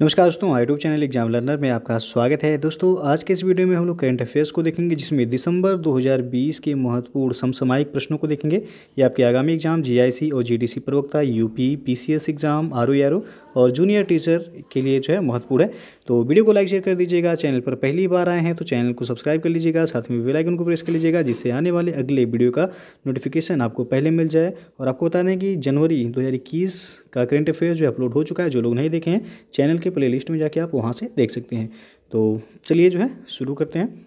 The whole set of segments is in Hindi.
नमस्कार दोस्तों, यूट्यूब चैनल एग्जाम लर्नर में आपका स्वागत है। दोस्तों, आज के इस वीडियो में हम लोग करंट अफेयर्स को देखेंगे, जिसमें दिसंबर 2020 के महत्वपूर्ण समसामयिक प्रश्नों को देखेंगे। ये आपके आगामी एग्जाम जीआईसी और जीडीसी प्रवक्ता, यूपी, पीसीएस एग्जाम, आरओ और जूनियर टीचर के लिए जो है महत्वपूर्ण है। तो वीडियो को लाइक शेयर कर दीजिएगा। चैनल पर पहली बार आए हैं तो चैनल को सब्सक्राइब कर लीजिएगा, साथ में बेल आइकन को प्रेस कर लीजिएगा, जिससे आने वाले अगले वीडियो का नोटिफिकेशन आपको पहले मिल जाए। और आपको बता दें कि जनवरी 2021 का करंट अफेयर जो अपलोड हो चुका है। जो लोग नहीं देखे हैं, चैनल के प्लेलिस्ट में जाके आप वहाँ से देख सकते हैं। तो चलिए जो है शुरू करते हैं।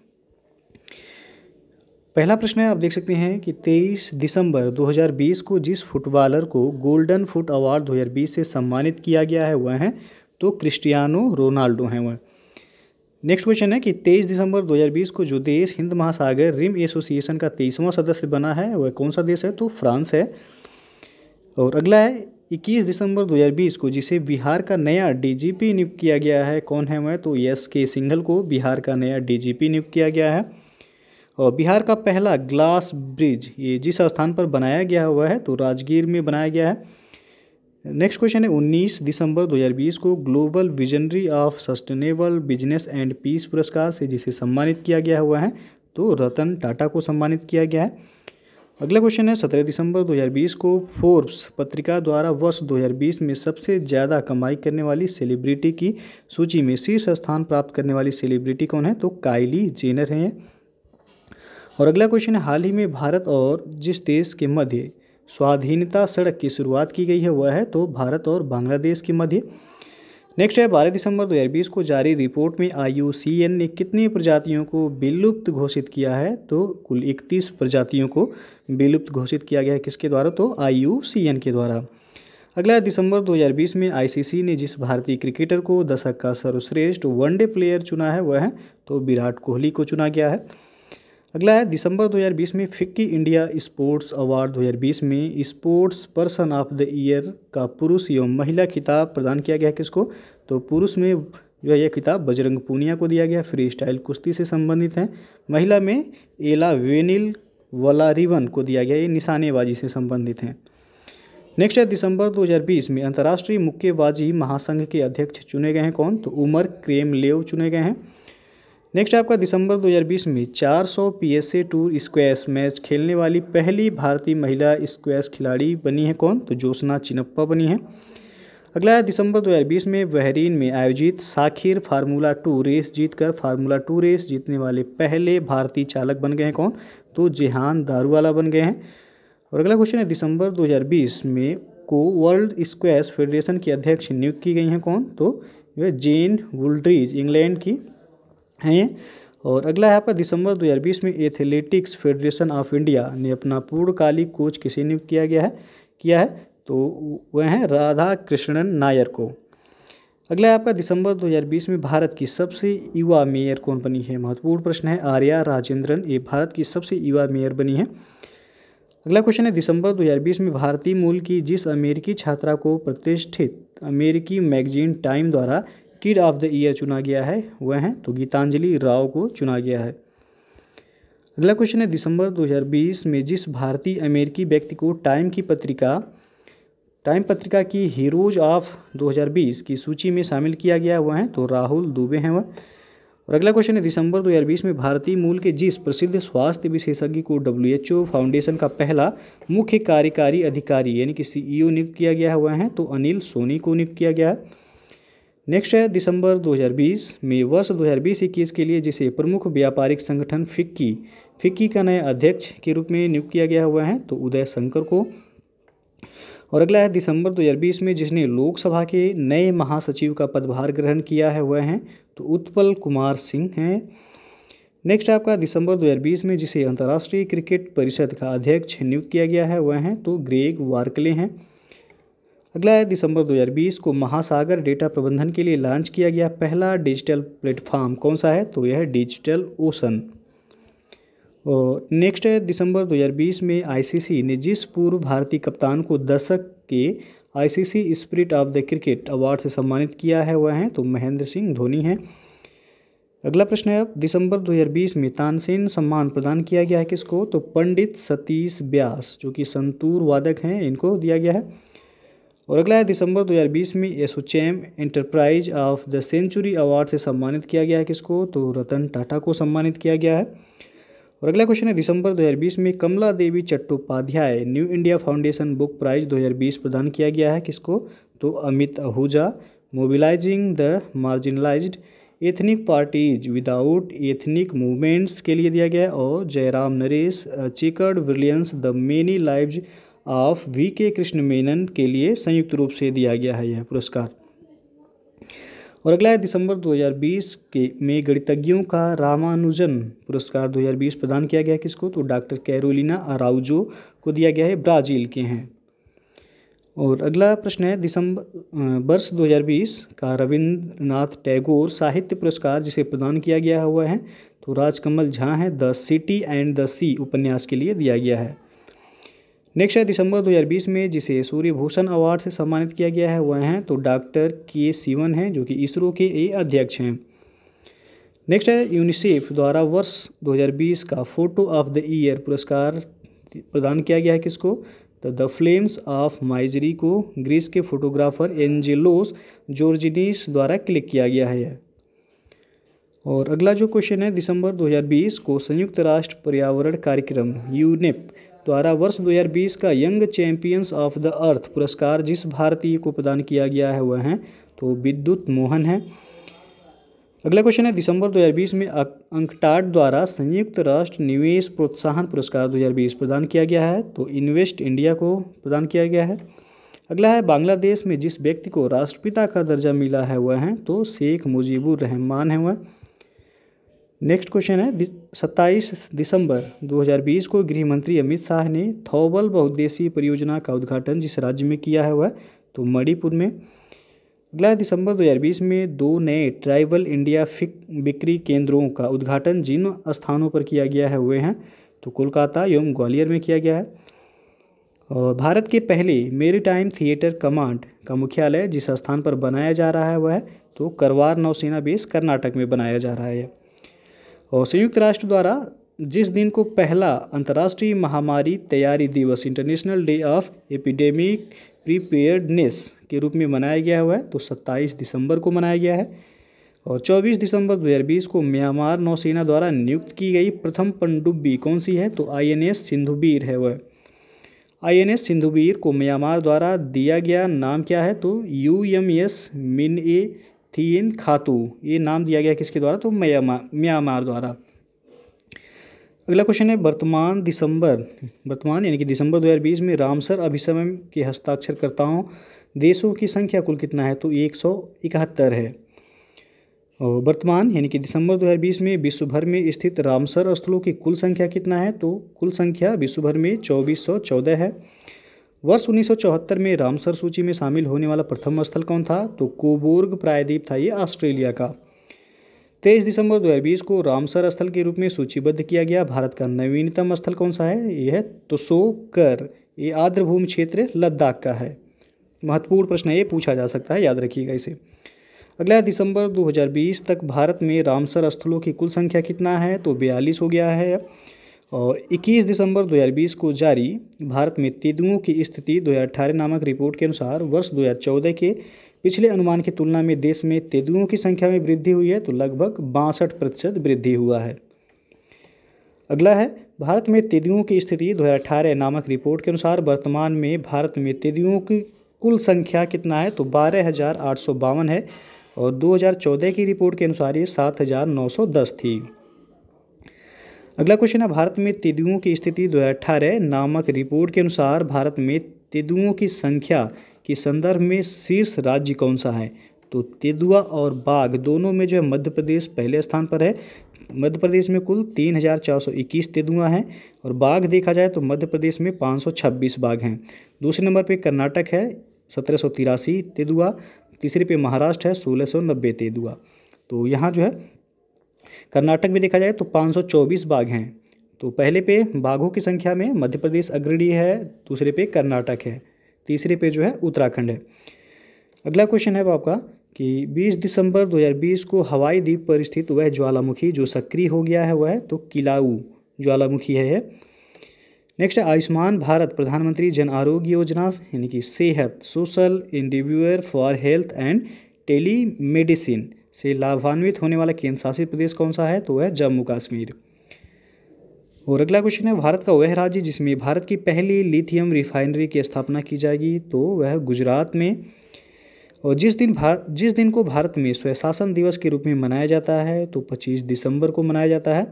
पहला प्रश्न है, आप देख सकते हैं कि 23 दिसंबर 2020 को जिस फुटबॉलर को गोल्डन फुट अवार्ड 2020 से सम्मानित किया गया है वह है तो क्रिस्टियानो रोनाल्डो हैं वह। नेक्स्ट क्वेश्चन है कि 23 दिसंबर 2020 को जो देश हिंद महासागर रिम एसोसिएशन का 23वां सदस्य बना है वह कौन सा देश है तो फ्रांस है। और अगला है 21 दिसंबर 2020 को जिसे बिहार का नया डीजीपी नियुक्त किया गया है कौन है वह तो एस.के. सिंघल को बिहार का नया डीजीपी नियुक्त किया गया है। और बिहार का पहला ग्लास ब्रिज ये जिस स्थान पर बनाया गया हुआ है तो राजगीर में बनाया गया है। नेक्स्ट क्वेश्चन है 19 दिसंबर 2020 को global visionary of sustainable business and peace पुरस्कार से जिसे सम्मानित किया गया हुआ है तो रतन टाटा को सम्मानित किया गया है। अगला क्वेश्चन है 17 दिसंबर 2020 को फोर्ब्स पत्रिका द्वारा वर्ष 2020 में सबसे ज़्यादा कमाई करने वाली सेलिब्रिटी की सूची में शीर्ष स्थान प्राप्त करने वाली सेलिब्रिटी कौन है तो काइली जेनर हैं। और अगला क्वेश्चन है, हाल ही में भारत और जिस देश के मध्य स्वाधीनता सड़क की शुरुआत की गई है वह है तो भारत और बांग्लादेश के मध्य। नेक्स्ट है 12 दिसंबर 2020 को जारी रिपोर्ट में IUCN ने कितनी प्रजातियों को विलुप्त घोषित किया है तो कुल 31 प्रजातियों को विलुप्त घोषित किया गया है। किसके द्वारा तो IUCN के द्वारा। अगला है दिसंबर 2020 में ICC ने जिस भारतीय क्रिकेटर को दशक का सर्वश्रेष्ठ वनडे प्लेयर चुना है वह है तो विराट कोहली को चुना गया है। अगला है दिसंबर 2020 में फिक्की इंडिया स्पोर्ट्स अवार्ड 2020 में sports person of the year का पुरुष एवं महिला खिताब प्रदान किया गया है किसको तो पुरुष में जो है यह खिताब बजरंग पूनिया को दिया गया, फ्री स्टाइल कुश्ती से संबंधित हैं। महिला में एला वेनिल वलारिवन को दिया गया, ये निशानेबाजी से संबंधित हैं। नेक्स्ट है दिसंबर 2020 में अंतर्राष्ट्रीय मुक्केबाजी महासंघ के अध्यक्ष चुने गए हैं कौन तो उमर क्रेमलेव चुने गए हैं। नेक्स्ट आपका दिसंबर 2020 में 400 PSA टूर स्क्वैश मैच खेलने वाली पहली भारतीय महिला स्क्वैश खिलाड़ी बनी है कौन तो ज्योत्सना चिनप्पा बनी है। अगला है दिसंबर 2020 में बहरीन में आयोजित साखिर फार्मूला 2 रेस जीतकर फार्मूला 2 रेस जीतने वाले पहले भारतीय चालक बन गए हैं कौन तो जेहान दारूवाला बन गए हैं। और अगला क्वेश्चन है दिसंबर 2020 में को वर्ल्ड स्क्वैश फेडरेशन की अध्यक्ष नियुक्त की गई हैं कौन तो यह जेन वुल्ड्रीज इंग्लैंड की हैं। और अगला है आपका दिसंबर 2020 में एथलेटिक्स फेडरेशन ऑफ इंडिया ने अपना पूर्णकालिक कोच किसे नियुक्त किया है तो वह हैं राधा कृष्णन नायर को। अगला है आपका दिसंबर 2020 में भारत की सबसे युवा मेयर कौन बनी है, महत्वपूर्ण प्रश्न है। आर्या राजेंद्रन ये भारत की सबसे युवा मेयर बनी है। अगला क्वेश्चन है दिसंबर 2020 में भारतीय मूल की जिस अमेरिकी छात्रा को प्रतिष्ठित अमेरिकी मैगजीन टाइम द्वारा किड ऑफ द ईयर चुना गया है वह हैं तो गीतांजलि राव को चुना गया है। अगला क्वेश्चन है दिसंबर 2020 में जिस भारतीय अमेरिकी व्यक्ति को टाइम पत्रिका की हीरोज ऑफ 2020 की सूची में शामिल किया गया वह हैं तो राहुल दुबे हैं वह। और अगला क्वेश्चन है दिसंबर 2020 में भारतीय मूल के जिस प्रसिद्ध स्वास्थ्य विशेषज्ञ को WHO फाउंडेशन का पहला मुख्य कार्यकारी अधिकारी यानी कि CEO नियुक्त किया गया है वह हैं तो अनिल सोनी को नियुक्त किया गया है। नेक्स्ट है दिसंबर 2020 में वर्ष 2020-21 के लिए जिसे प्रमुख व्यापारिक संगठन फिक्की का नया अध्यक्ष के रूप में नियुक्त किया गया हुआ है तो उदय शंकर को। और अगला है दिसंबर 2020 में जिसने लोकसभा के नए महासचिव का पदभार ग्रहण किया है वह हैं तो उत्पल कुमार सिंह हैं। नेक्स्ट आपका दिसंबर 2020 में जिसे अंतर्राष्ट्रीय क्रिकेट परिषद का अध्यक्ष नियुक्त किया गया है वह हैं तो ग्रेग वार्कले हैं। अगला है दिसंबर 2020 को महासागर डेटा प्रबंधन के लिए लॉन्च किया गया पहला डिजिटल प्लेटफॉर्म कौन सा है तो यह है डिजिटल ओशन। और नेक्स्ट है दिसंबर 2020 में ICC ने जिस पूर्व भारतीय कप्तान को दशक के ICC spirit of the cricket award से सम्मानित किया है वह हैं तो महेंद्र सिंह धोनी हैं। अगला प्रश्न है अब दिसंबर 2020 में तानसेन सम्मान प्रदान किया गया है किसको तो पंडित सतीश व्यास जो कि संतूर वादक हैं इनको दिया गया है। और अगला है दिसंबर 2020 में ASSOCHAM enterprise of the century award से सम्मानित किया गया है किसको, तो रतन टाटा को सम्मानित किया गया है। और अगला क्वेश्चन है दिसंबर 2020 में Kamala Devi Chattopadhyay New India Foundation Book Prize 2020 प्रदान किया गया है किसको, तो Amit Ahuja. Mobilising the marginalised ethnic parties without ethnic movements के लिए दिया गया है। और Jairam Naresh chequered brilliance the many lives of V K. Krishna Menon के लिए संयुक्त रूप से दिया गया है यह पुरस्कार। और अगला है दिसंबर 2020 के में गणितज्ञों का रामानुजन पुरस्कार 2020 प्रदान किया गया है किसको, तो डॉक्टर कैरोलिना अराउजो को दिया गया है, ब्राज़ील के हैं। और अगला प्रश्न है दिसंबर वर्ष 2020 का रविंद्रनाथ टैगोर साहित्य पुरस्कार जिसे प्रदान किया गया हुआ है, तो राजकमल झा हैं द सिटी एंड द सी उपन्यास के लिए दिया गया है। नेक्स्ट है दिसंबर 2020 में जिसे सूर्य भूषण अवार्ड से सम्मानित किया गया है वह हैं तो डॉक्टर के सिवन हैं जो कि इसरो के अध्यक्ष हैं। नेक्स्ट है यूनिसेफ द्वारा वर्ष 2020 का फोटो ऑफ द ईयर पुरस्कार प्रदान किया गया है किसको, तो द फ्लेम्स ऑफ माइजरी को ग्रीस के फोटोग्राफर एंजेलोस जॉर्जिनीस द्वारा क्लिक किया गया है। और अगला जो क्वेश्चन है दिसंबर 2020 को संयुक्त राष्ट्र पर्यावरण कार्यक्रम यूनेप द्वारा वर्ष 2020 का young champions of the earth पुरस्कार जिस भारतीय को प्रदान किया गया है वह हैं तो विद्युत मोहन है। अगला क्वेश्चन है दिसंबर 2020 में अंकटाड द्वारा संयुक्त राष्ट्र निवेश प्रोत्साहन पुरस्कार 2020 प्रदान किया गया है तो इन्वेस्ट इंडिया को प्रदान किया गया है। अगला है बांग्लादेश में जिस व्यक्ति को राष्ट्रपिता का दर्जा मिला है वह हैं तो शेख मुजीबुर रहमान है वह। नेक्स्ट क्वेश्चन है 27 दिसंबर 2020 को गृह मंत्री अमित शाह ने थौबल बहुउद्देशीय परियोजना का उद्घाटन जिस राज्य में किया है वह तो मणिपुर में। अगला है दिसंबर 2020 में 2 नए ट्राइबल इंडिया बिक्री केंद्रों का उद्घाटन जिन स्थानों पर किया गया है वे हैं तो कोलकाता एवं ग्वालियर में किया गया है। और भारत के पहले मेरीटाइम थिएटर कमांड का मुख्यालय जिस स्थान पर बनाया जा रहा है वह तो करवार नौसेना बेस कर्नाटक में बनाया जा रहा है। और संयुक्त राष्ट्र द्वारा जिस दिन को पहला अंतर्राष्ट्रीय महामारी तैयारी दिवस international day of epidemic preparedness के रूप में मनाया गया हुआ है तो 27 दिसंबर को मनाया गया है। और 24 दिसंबर 2020 को म्यांमार नौसेना द्वारा नियुक्त की गई प्रथम पनडुब्बी कौन सी है तो INS सिंधुबीर है वह। INS सिंधुबीर को म्यांमार द्वारा दिया गया नाम क्या है तो UMS मिन थिएन खातू, ये नाम दिया गया किसके द्वारा तो म्यांमार द्वारा। अगला क्वेश्चन है वर्तमान यानी कि दिसंबर 2020 में रामसर अभिसमन के हस्ताक्षरकर्ताओं देशों की संख्या कुल कितना है तो 171 है। और वर्तमान यानी कि दिसंबर 2020 में विश्व भर में स्थित रामसर स्थलों की कुल संख्या कितना है तो कुल संख्या विश्व भर में 2414 है। वर्ष 1974 में रामसर सूची में शामिल होने वाला प्रथम स्थल कौन था तो कोबोर्ग प्रायद्वीप था, ये ऑस्ट्रेलिया का। 23 दिसंबर 2020 को रामसर स्थल के रूप में सूचीबद्ध किया गया भारत का नवीनतम स्थल कौन सा है, ये है त्सोकर, ये आर्द्रभूमि क्षेत्र लद्दाख का है। महत्वपूर्ण प्रश्न ये पूछा जा सकता है, याद रखिएगा इसे। अगला दिसंबर 2020 तक भारत में रामसर स्थलों की कुल संख्या कितना है तो 42 हो गया है। और 21 दिसंबर 2020 को जारी भारत में तेंदुओं की स्थिति 2018 नामक रिपोर्ट के अनुसार वर्ष 2014 के पिछले अनुमान की तुलना में देश में तेंदुओं की संख्या में वृद्धि हुई है तो लगभग 62% वृद्धि हुआ है। अगला है भारत में तेंदुओं की स्थिति 2018 नामक रिपोर्ट के अनुसार वर्तमान में भारत में तेंदुओं की कुल संख्या कितना है तो 12,852 है और 2014 की रिपोर्ट के अनुसार ये 7,910 थी। अगला क्वेश्चन है भारत में तेंदुओं की स्थिति 2018 नामक रिपोर्ट के अनुसार भारत में तेंदुओं की संख्या के संदर्भ में शीर्ष राज्य कौन सा है तो तेंदुआ और बाघ दोनों में जो है मध्य प्रदेश पहले स्थान पर है। मध्य प्रदेश में कुल 3,421 तेंदुआ हैं और बाघ देखा जाए तो मध्य प्रदेश में 526 बाघ हैं। दूसरे नंबर पे कर्नाटक है 1783 तेंदुआ, तीसरे पे महाराष्ट्र है 1690 तेंदुआ। तो यहाँ जो है कर्नाटक में देखा जाए तो 524 बाघ हैं। तो पहले पे बाघों की संख्या में मध्य प्रदेश अग्रणी है, दूसरे पे कर्नाटक है, तीसरे पे जो है उत्तराखंड है। अगला क्वेश्चन है आपका कि 20 दिसंबर 2020 को हवाई द्वीप पर स्थित वह ज्वालामुखी जो सक्रिय हो गया है वह है तो किलाऊ ज्वालामुखी है। नेक्स्ट है आयुष्मान भारत प्रधानमंत्री जन आरोग्य योजना यानी कि सेहत social individual for health and telemedicine से लाभान्वित होने वाला केंद्र शासित प्रदेश कौन सा है? तो वह जम्मू कश्मीर। और अगला क्वेश्चन है भारत का वह राज्य जिसमें भारत की पहली लिथियम रिफाइनरी की स्थापना की जाएगी? तो वह गुजरात में। और जिस दिन को भारत में स्वशासन दिवस के रूप में मनाया जाता है तो 25 दिसंबर को मनाया जाता है।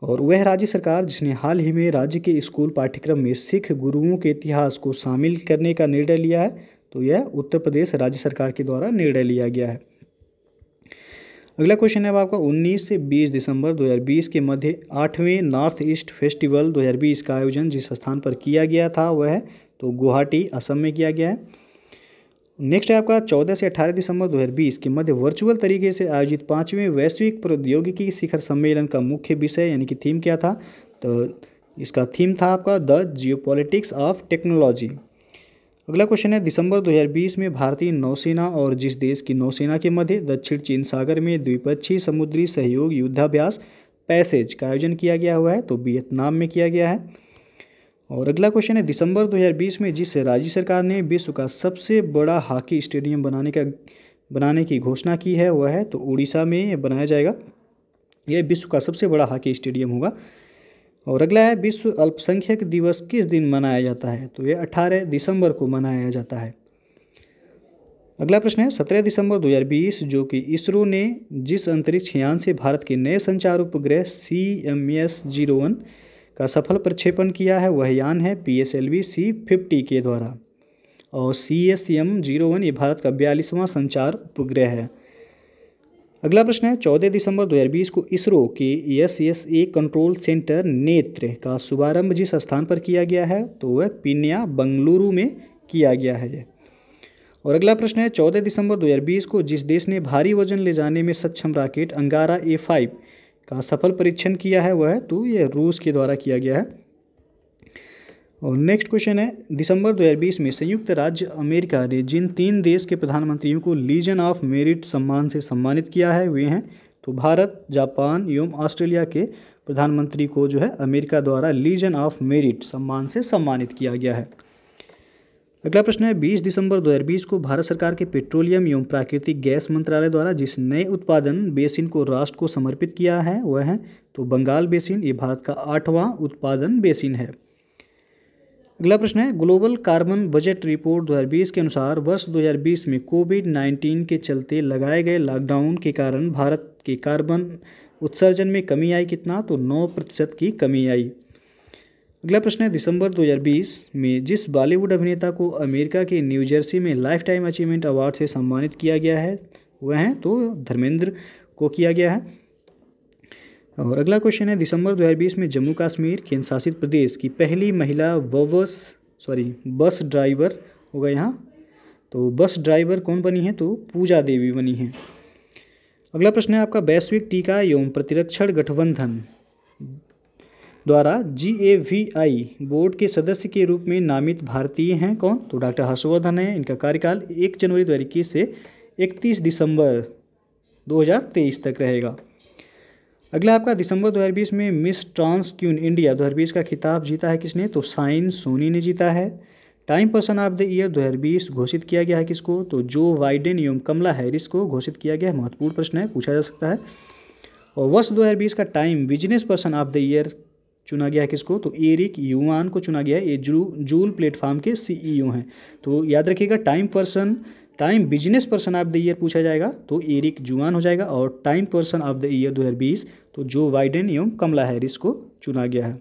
और वह राज्य सरकार जिसने हाल ही में राज्य के स्कूल पाठ्यक्रम में सिख गुरुओं के इतिहास को शामिल करने का निर्णय लिया है? तो यह उत्तर प्रदेश राज्य सरकार के द्वारा निर्णय लिया गया है। अगला क्वेश्चन है अब आपका 19 से 20 दिसंबर 2020 के मध्य 8वें नॉर्थ ईस्ट फेस्टिवल 2020 का आयोजन जिस स्थान पर किया गया था वह है? तो गुवाहाटी असम में किया गया है। नेक्स्ट है आपका 14 से 18 दिसंबर 2020 के मध्य वर्चुअल तरीके से आयोजित 5वें वैश्विक प्रौद्योगिकी शिखर सम्मेलन का मुख्य विषय यानी कि थीम क्या था? तो इसका थीम था आपका द जियोपॉलिटिक्स ऑफ टेक्नोलॉजी। अगला क्वेश्चन है दिसंबर 2020 में भारतीय नौसेना और जिस देश की नौसेना के मध्य दक्षिण चीन सागर में द्विपक्षीय समुद्री सहयोग युद्धाभ्यास पैसेज का आयोजन किया गया हुआ है? तो वियतनाम में किया गया है। और अगला क्वेश्चन है दिसंबर 2020 में जिस राज्य सरकार ने विश्व का सबसे बड़ा हॉकी स्टेडियम बनाने की घोषणा की है वह है? तो उड़ीसा में बनाया जाएगा। यह विश्व का सबसे बड़ा हॉकी स्टेडियम होगा। और अगला है विश्व अल्पसंख्यक दिवस किस दिन मनाया जाता है? तो यह 18 दिसंबर को मनाया जाता है। अगला प्रश्न है 17 दिसंबर 2020 जो कि इसरो ने जिस अंतरिक्ष यान से भारत के नए संचार उपग्रह CMS-01 का सफल प्रक्षेपण किया है वह यान है PSLV C50 के द्वारा। और CSM-01 ये भारत का 42वां संचार उपग्रह है। अगला प्रश्न है 14 दिसंबर 2020 को इसरो के SSA कंट्रोल सेंटर नेत्र का शुभारंभ जिस स्थान पर किया गया है तो वह पीन्या बंगलुरु में किया गया है। और अगला प्रश्न है 14 दिसंबर 2020 को जिस देश ने भारी वजन ले जाने में सक्षम रॉकेट अंगारा A5 का सफल परीक्षण किया है वह है? तो यह रूस के द्वारा किया गया है। और नेक्स्ट क्वेश्चन है दिसंबर 2020 में संयुक्त राज्य अमेरिका ने जिन 3 देश के प्रधानमंत्रियों को लीजन ऑफ मेरिट सम्मान से सम्मानित किया है वे हैं? तो भारत जापान एवं ऑस्ट्रेलिया के प्रधानमंत्री को जो है अमेरिका द्वारा लीजन ऑफ मेरिट सम्मान से सम्मानित किया गया है। अगला प्रश्न है 20 दिसंबर 2020 को भारत सरकार के पेट्रोलियम एवं प्राकृतिक गैस मंत्रालय द्वारा जिस नए उत्पादन बेसिन को राष्ट्र को समर्पित किया है वह है? तो बंगाल बेसिन। ये भारत का 8वां उत्पादन बेसिन है। अगला प्रश्न है ग्लोबल कार्बन बजट रिपोर्ट 2020 के अनुसार वर्ष 2020 में कोविड-19 के चलते लगाए गए लॉकडाउन के कारण भारत के कार्बन उत्सर्जन में कमी आई कितना? तो 9% की कमी आई। अगला प्रश्न है दिसंबर 2020 में जिस बॉलीवुड अभिनेता को अमेरिका के न्यू जर्सी में लाइफ टाइम अचीवमेंट अवार्ड से सम्मानित किया गया है वह है? तो धर्मेंद्र को किया गया है। और अगला क्वेश्चन है दिसंबर 2020 में जम्मू कश्मीर केंद्र शासित प्रदेश की पहली महिला बस ड्राइवर होगा यहाँ। तो बस ड्राइवर कौन बनी है? तो पूजा देवी बनी है। अगला प्रश्न है आपका वैश्विक टीका एवं प्रतिरक्षण गठबंधन द्वारा GAVI बोर्ड के सदस्य के रूप में नामित भारतीय हैं कौन? तो डॉक्टर हर्षवर्धन है। इनका कार्यकाल 1 जनवरी 2021 से 31 दिसंबर 2023 तक रहेगा। अगला आपका दिसंबर 2020 में मिस ट्रांस क्वीन इंडिया 2020 का खिताब जीता है किसने? तो साइन सोनी ने जीता है। Time person of the year 2020 घोषित किया गया है किसको? तो जो बाइडेन एवं कमला हैरिस को घोषित किया गया है। महत्वपूर्ण प्रश्न है, पूछा जा सकता है। और वर्ष 2020 का time business person of the year चुना गया है किसको? तो एरिक युआन को चुना गया है। ये जूल प्लेटफॉर्म के CEO हैं। तो याद रखिएगा time business person of the year पूछा जाएगा तो एरिक जुआन हो जाएगा। और time person of the year 2020 तो जो बाइडेन एवं कमला हैरिस को चुना गया है।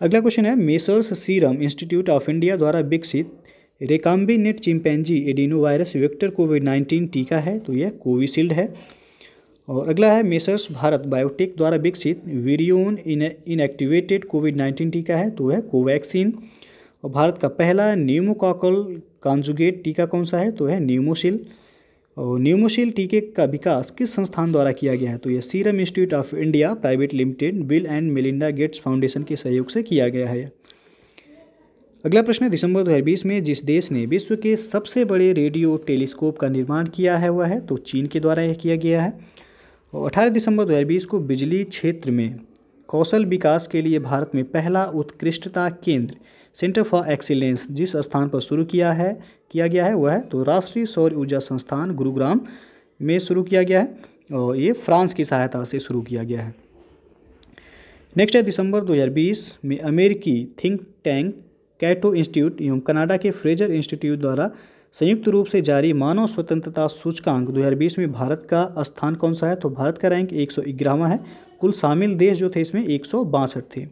अगला क्वेश्चन है messrs serum institute of India द्वारा विकसित रेकाम्बिनेट चिंपैंजी एडिनो वायरस वेक्टर कोविड-19 टीका है तो यह कोविशील्ड है। और अगला है मेसर्स भारत बायोटेक द्वारा विकसित वेरियोन इनएक्टिवेटेड कोविड-19 टीका है तो यह कोवैक्सीन। और भारत का पहला न्यूमोकॉकल कॉन्जुगेट टीका कौन सा है? तो है न्यूमोसिल। और न्यूमोसिल टीके का विकास किस संस्थान द्वारा किया गया है? तो यह serum institute of India private limited bill and Melinda Gates foundation के सहयोग से किया गया है। अगला प्रश्न है दिसंबर 2020 में जिस देश ने विश्व के सबसे बड़े रेडियो टेलीस्कोप का निर्माण किया है वह है? तो चीन के द्वारा यह किया गया है। और 18 दिसंबर 2020 को बिजली क्षेत्र में कौशल विकास के लिए भारत में पहला उत्कृष्टता केंद्र सेंटर फॉर एक्सीलेंस जिस स्थान पर शुरू किया गया है वह है तो राष्ट्रीय सौर ऊर्जा संस्थान गुरुग्राम में शुरू किया गया है और ये फ्रांस की सहायता से शुरू किया गया है। नेक्स्ट है दिसंबर 2020 में अमेरिकी थिंक टैंक कैटो इंस्टीट्यूट एवं कनाडा के फ्रेजर इंस्टीट्यूट द्वारा संयुक्त रूप से जारी मानव स्वतंत्रता सूचकांक 2020 में भारत का स्थान कौन सा है तो भारत का रैंक 111वां है। कुल शामिल देश जो थे इसमें 162 थे।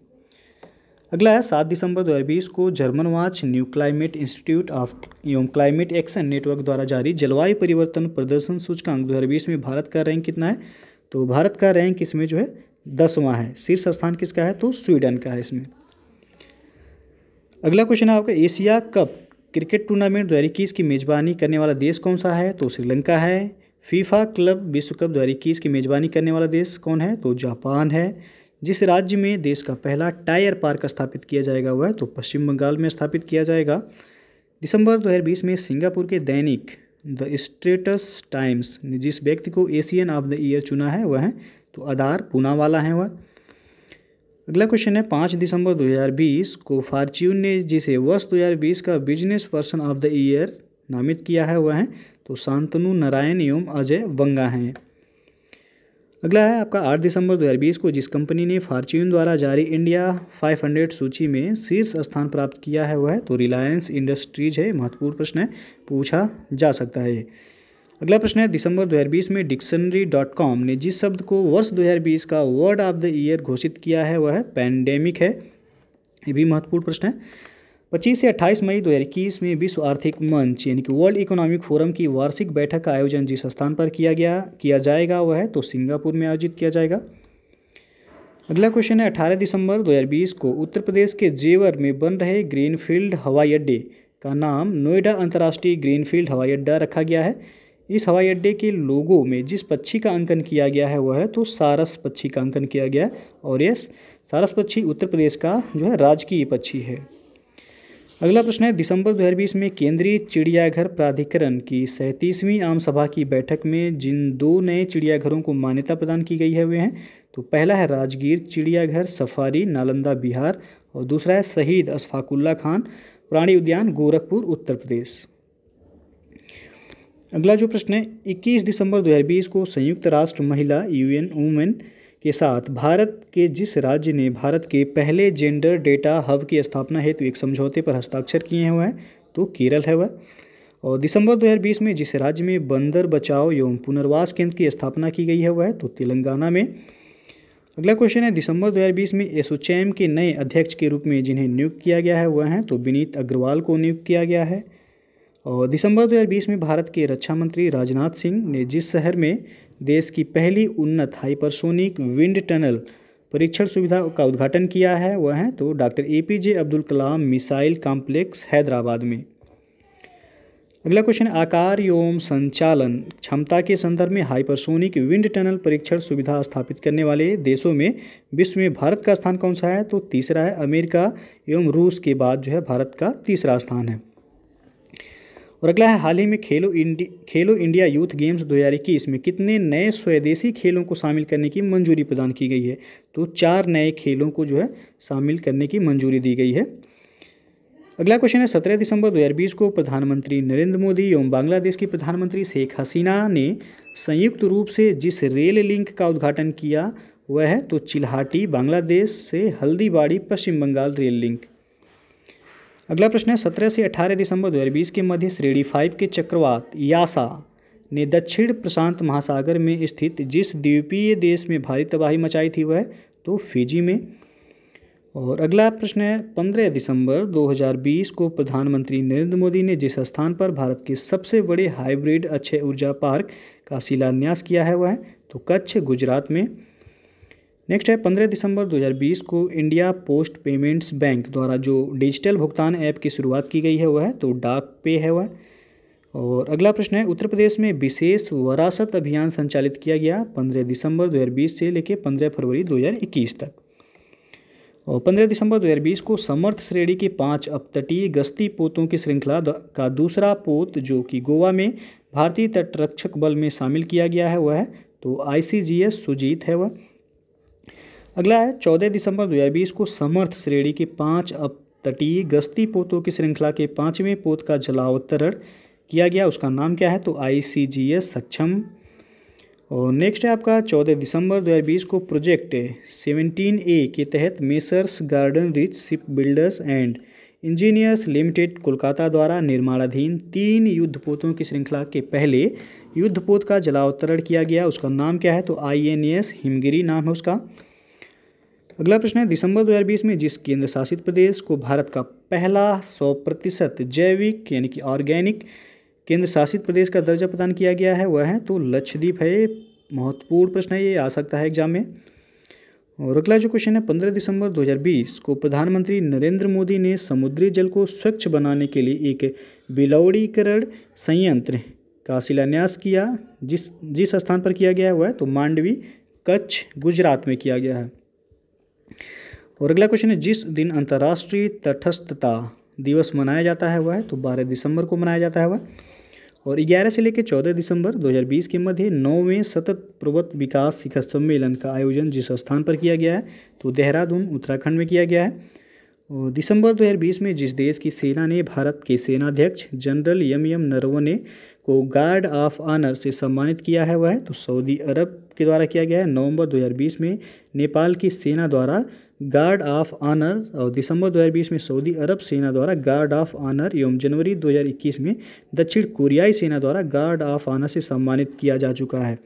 अगला है 7 दिसंबर 2020 को German watch new climate institute of एवं क्लाइमेट एक्शन नेटवर्क द्वारा जारी जलवायु परिवर्तन प्रदर्शन सूचकांक 2020 में भारत का रैंक कितना है तो भारत का रैंक इसमें जो है 10वां है। शीर्ष स्थान किसका है तो स्वीडन का है इसमें। अगला क्वेश्चन है आपका एशिया कप क्रिकेट टूर्नामेंट 2021 की मेजबानी करने वाला देश कौन सा है तो श्रीलंका है। फीफा क्लब विश्व कप 2021 की मेजबानी करने वाला देश कौन है तो जापान है। जिस राज्य में देश का पहला टायर पार्क स्थापित किया जाएगा वह तो पश्चिम बंगाल में स्थापित किया जाएगा। दिसंबर 2020 में सिंगापुर के दैनिक द स्ट्रेटस टाइम्स ने जिस व्यक्ति को एशियन ऑफ द ईयर चुना है वह है तो आधार पूनावाला है वह। अगला क्वेश्चन है 5 दिसंबर 2020 को फॉर्च्यून ने जिसे वर्ष 2020 का business person of the year नामित किया है वह है तो शांतनु नारायण एवं अजय बंगा हैं। अगला है आपका 8 दिसंबर 2020 को जिस कंपनी ने फॉर्च्यून द्वारा जारी इंडिया 500 सूची में शीर्ष स्थान प्राप्त किया है वह है तो रिलायंस इंडस्ट्रीज है। महत्वपूर्ण प्रश्न है, पूछा जा सकता है ये। अगला प्रश्न है दिसंबर 2020 में डिक्शनरी.com ने जिस शब्द को वर्ष 2020 का वर्ड ऑफ द ईयर घोषित किया है वह है पैंडेमिक है। ये भी महत्वपूर्ण प्रश्न है। 25 से 28 मई 2021 में विश्व आर्थिक मंच यानी कि वर्ल्ड इकोनॉमिक फोरम की वार्षिक बैठक का आयोजन जिस स्थान पर किया जाएगा वह है तो सिंगापुर में आयोजित किया जाएगा। अगला क्वेश्चन है 18 दिसंबर 2020 को उत्तर प्रदेश के जेवर में बन रहे ग्रीनफील्ड हवाई अड्डे का नाम नोएडा अंतर्राष्ट्रीय ग्रीनफील्ड हवाई अड्डा रखा गया है। इस हवाई अड्डे के लोगो में जिस पक्षी का अंकन किया गया है वह है तो सारस पक्षी का अंकन किया गया है और यह सारस पक्षी उत्तर प्रदेश का जो है राजकीय पक्षी है। अगला प्रश्न है दिसंबर 2020 में केंद्रीय चिड़ियाघर प्राधिकरण की 37वीं आम सभा की बैठक में जिन 2 नए चिड़ियाघरों को मान्यता प्रदान की गई है वे हैं तो पहला है राजगीर चिड़ियाघर सफारी नालंदा बिहार और दूसरा है शहीद अशफाकुल्ला खान प्राणी उद्यान गोरखपुर उत्तर प्रदेश। अगला जो प्रश्न है 21 दिसंबर 2020 को संयुक्त राष्ट्र महिला यूएन वुमेन के साथ भारत के जिस राज्य ने भारत के पहले जेंडर डेटा हब की स्थापना हेतु एक समझौते पर हस्ताक्षर किए हैं वह है तो केरल है वह। और दिसंबर 2020 में जिस राज्य में बंदर बचाओ एवं पुनर्वास केंद्र की स्थापना की गई है वह है तो तेलंगाना में। अगला क्वेश्चन है दिसंबर 2020 में एसोचैम के नए अध्यक्ष के रूप में जिन्हें नियुक्त किया गया है वह हैं तो विनीत अग्रवाल को नियुक्त किया गया है। और दिसंबर 2020 में भारत के रक्षा मंत्री राजनाथ सिंह ने जिस शहर में देश की पहली उन्नत हाइपरसोनिक विंड टनल परीक्षण सुविधा का उद्घाटन किया है वह है तो doctor APJ Abdul Kalam missile complex Hyderabad में। अगला क्वेश्चन आकार एवं संचालन क्षमता के संदर्भ में हाइपरसोनिक विंड टनल परीक्षण सुविधा स्थापित करने वाले देशों में विश्व में भारत का स्थान कौन सा है तो तीसरा है। अमेरिका एवं रूस के बाद जो है भारत का तीसरा स्थान है। और अगला है हाल ही में खेलो इंडिया यूथ गेम्स 2021 में कितने नए स्वदेशी खेलों को शामिल करने की मंजूरी प्रदान की गई है तो 4 नए खेलों को जो है शामिल करने की मंजूरी दी गई है। अगला क्वेश्चन है 17 दिसंबर 2020 को प्रधानमंत्री नरेंद्र मोदी एवं बांग्लादेश की प्रधानमंत्री शेख हसीना ने संयुक्त रूप से जिस रेल लिंक का उद्घाटन किया वह है तो चिल्हाटी बांग्लादेश से हल्दीबाड़ी पश्चिम बंगाल रेल लिंक। अगला प्रश्न है 17 से 18 दिसंबर 2020 के मध्य श्रेणी 5 के चक्रवात यासा ने दक्षिण प्रशांत महासागर में स्थित जिस द्वीपीय देश में भारी तबाही मचाई थी वह तो फिजी में। और अगला प्रश्न है 15 दिसंबर 2020 को प्रधानमंत्री नरेंद्र मोदी ने जिस स्थान पर भारत के सबसे बड़े हाइब्रिड अक्षय ऊर्जा पार्क का शिलान्यास किया है वह है तो कच्छ गुजरात में। नेक्स्ट है 15 दिसंबर 2020 को इंडिया पोस्ट पेमेंट्स बैंक द्वारा जो डिजिटल भुगतान ऐप की शुरुआत की गई है वह है तो डाक पे है वह। और अगला प्रश्न है उत्तर प्रदेश में विशेष वरासत अभियान संचालित किया गया 15 दिसंबर 2020 से लेकर 15 फरवरी 2021 तक। और 15 दिसंबर 2020 को समर्थ श्रेणी के 5 अपतटीय गश्ती पोतों की श्रृंखला का दूसरा पोत जो कि गोवा में भारतीय तटरक्षक बल में शामिल किया गया है वह है तो ICGS सुजीत है वह। अगला है 14 दिसंबर 2020 को समर्थ श्रेणी के 5 अपतटीय गश्ती पोतों की श्रृंखला के 5वें पोत का जलावतरण किया गया, उसका नाम क्या है? तो ICGS सक्षम। और नेक्स्ट है आपका 14 दिसंबर 2020 को प्रोजेक्ट 17A के तहत messrs garden rich ship builders and engineers limited Kolkata द्वारा निर्माणाधीन 3 युद्धपोतों की श्रृंखला के पहले युद्धपोत का जलावतरण किया गया, उसका नाम क्या है? तो INS हिमगिरी नाम है उसका। अगला प्रश्न है दिसंबर 2020 में जिस केंद्र शासित प्रदेश को भारत का पहला 100% जैविक यानी कि ऑर्गेनिक केंद्र शासित प्रदेश का दर्जा प्रदान किया गया है वह है तो लक्षद्वीप है। ये महत्वपूर्ण प्रश्न है, ये आ सकता है एग्जाम में। और अगला जो क्वेश्चन है 15 दिसंबर 2020 को प्रधानमंत्री नरेंद्र मोदी ने समुद्री जल को स्वच्छ बनाने के लिए एक बिलौड़ीकरण संयंत्र का शिलान्यास किया, जिस स्थान पर किया गया है वह है तो मांडवी कच्छ गुजरात में किया गया है। और अगला क्वेश्चन है जिस दिन अंतर्राष्ट्रीय तटस्थता दिवस मनाया जाता है वह है तो 12 दिसंबर को मनाया जाता है वह। और 11 से लेकर 14 दिसंबर 2020 के मध्य 9वें सतत पर्वत विकास शिखर सम्मेलन का आयोजन जिस स्थान पर किया गया है तो देहरादून उत्तराखंड में किया गया है। और दिसंबर 2020 में जिस देश की सेना ने भारत के सेनाध्यक्ष जनरल MM नरवणे को गार्ड ऑफ ऑनर से सम्मानित किया है वह है तो सऊदी अरब के द्वारा किया गया है। नवंबर 2020 में नेपाल की सेना द्वारा गार्ड ऑफ ऑनर और दिसंबर 2020 में सऊदी अरब सेना द्वारा गार्ड ऑफ ऑनर एवं जनवरी 2021 में दक्षिण कोरियाई सेना द्वारा गार्ड ऑफ ऑनर से सम्मानित किया जा चुका है।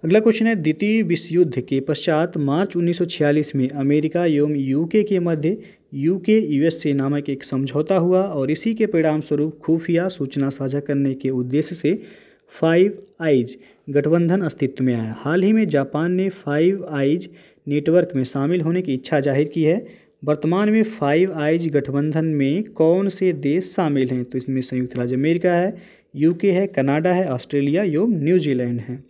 अगला क्वेश्चन है द्वितीय विश्व युद्ध के पश्चात मार्च 1946 में अमेरिका एवं UK के मध्य UK USA नामक एक समझौता हुआ और इसी के परिणाम स्वरूप खुफिया सूचना साझा करने के उद्देश्य से 5 आइज गठबंधन अस्तित्व में आया। हाल ही में जापान ने 5 आइज नेटवर्क में शामिल होने की इच्छा जाहिर की है। वर्तमान में 5 आइज गठबंधन में कौन से देश शामिल हैं? तो इसमें संयुक्त राज्य अमेरिका है, UK है, कनाडा है, ऑस्ट्रेलिया एवं न्यूजीलैंड है।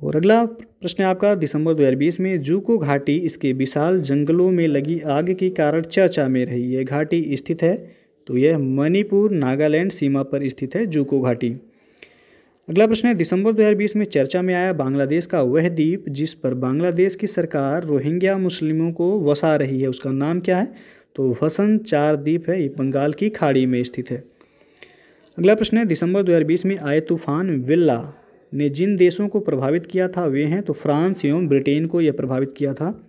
और अगला प्रश्न है आपका दिसंबर 2020 में जूको घाटी इसके विशाल जंगलों में लगी आग के कारण चर्चा में रही। यह घाटी स्थित है तो यह मणिपुर नागालैंड सीमा पर स्थित है जूको घाटी। अगला प्रश्न है दिसंबर 2020 में चर्चा में आया बांग्लादेश का वह द्वीप जिस पर बांग्लादेश की सरकार रोहिंग्या मुस्लिमों को वसा रही है, उसका नाम क्या है? तो वसन 4 द्वीप है, ये बंगाल की खाड़ी में स्थित है। अगला प्रश्न है दिसंबर 2020 में आए तूफान विल्ला ने जिन देशों को प्रभावित किया था वे हैं तो फ्रांस एवं ब्रिटेन को यह प्रभावित किया था।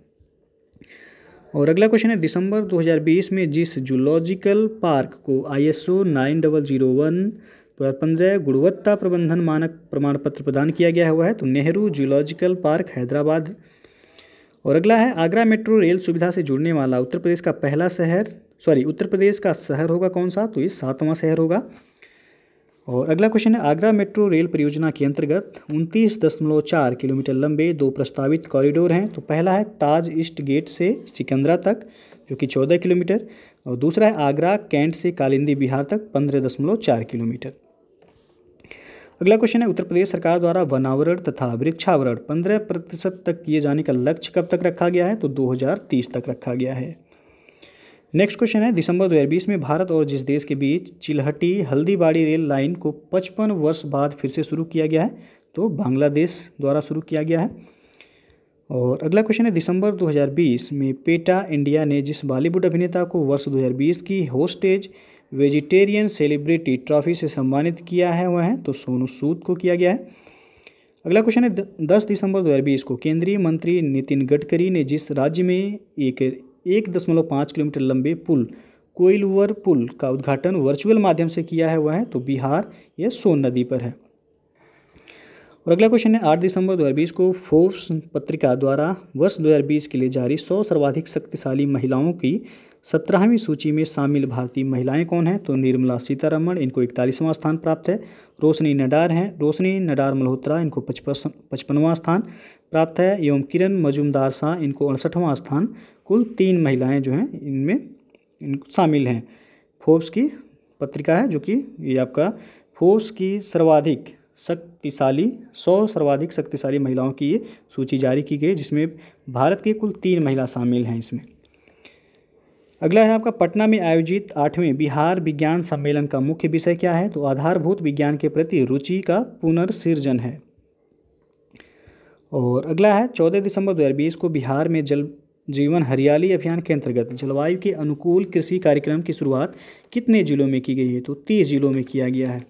और अगला क्वेश्चन है दिसंबर 2020 में जिस जूलॉजिकल पार्क को ISO 9001/2015 गुणवत्ता प्रबंधन मानक प्रमाण पत्र प्रदान किया गया हुआ है तो नेहरू जूलॉजिकल पार्क हैदराबाद। और अगला है आगरा मेट्रो रेल सुविधा से जुड़ने वाला उत्तर प्रदेश का शहर होगा कौन सा? तो ये 7वां शहर होगा। और अगला क्वेश्चन है आगरा मेट्रो रेल परियोजना के अंतर्गत 29.4 किलोमीटर लंबे 2 प्रस्तावित कॉरिडोर हैं। तो पहला है ताज ईस्ट गेट से सिकंदरा तक जो कि 14 किलोमीटर और दूसरा है आगरा कैंट से कालिंदी बिहार तक 15.4 किलोमीटर। अगला क्वेश्चन है उत्तर प्रदेश सरकार द्वारा वनावरण तथा वृक्षावरण 15% तक किए जाने का लक्ष्य कब तक रखा गया है? तो 2030 तक रखा गया है। नेक्स्ट क्वेश्चन है दिसंबर 2020 में भारत और जिस देश के बीच चिल्हटी हल्दीबाड़ी रेल लाइन को 55 वर्ष बाद फिर से शुरू किया गया है? तो बांग्लादेश द्वारा शुरू किया गया है। और अगला क्वेश्चन है दिसंबर 2020 में पेटा इंडिया ने जिस बॉलीवुड अभिनेता को वर्ष 2020 की होस्टेज वेजिटेरियन सेलिब्रिटी ट्रॉफी से सम्मानित किया है वह है तो सोनू सूद को किया गया है। अगला क्वेश्चन है 10 दिसंबर 2020 को केंद्रीय मंत्री नितिन गडकरी ने जिस राज्य में 1.5 किलोमीटर लंबे पुल कोइलवर पुल का उद्घाटन वर्चुअल माध्यम से किया है वह है तो बिहार, यह सोन नदी पर है। और अगला क्वेश्चन है 8 दिसंबर 2020 को फोर्ब्स पत्रिका द्वारा वर्ष 2020 के लिए जारी 100 सर्वाधिक शक्तिशाली महिलाओं की 17वीं सूची में शामिल भारतीय महिलाएं कौन हैं? तो निर्मला सीतारमण, इनको 41वां स्थान प्राप्त है। रोशनी नडार मल्होत्रा, इनको 55वां स्थान प्राप्त है एवं किरण मजूमदार शाह, इनको 68वां स्थान। कुल 3 महिलाएं जो हैं इनमें शामिल हैं। फोर्ब्स की पत्रिका है जो कि ये आपका फोर्ब्स की 100 सर्वाधिक शक्तिशाली महिलाओं की ये सूची जारी की गई जिसमें भारत के कुल 3 महिला शामिल हैं इसमें। अगला है आपका पटना में आयोजित 8वें बिहार विज्ञान सम्मेलन का मुख्य विषय क्या है? तो आधारभूत विज्ञान के प्रति रुचि का पुनर्सृजन है। और अगला है 14 दिसंबर 2020 को बिहार में जल जीवन हरियाली अभियान के अंतर्गत जलवायु के अनुकूल कृषि कार्यक्रम की शुरुआत कितने जिलों में की गई है? तो 30 जिलों में किया गया है।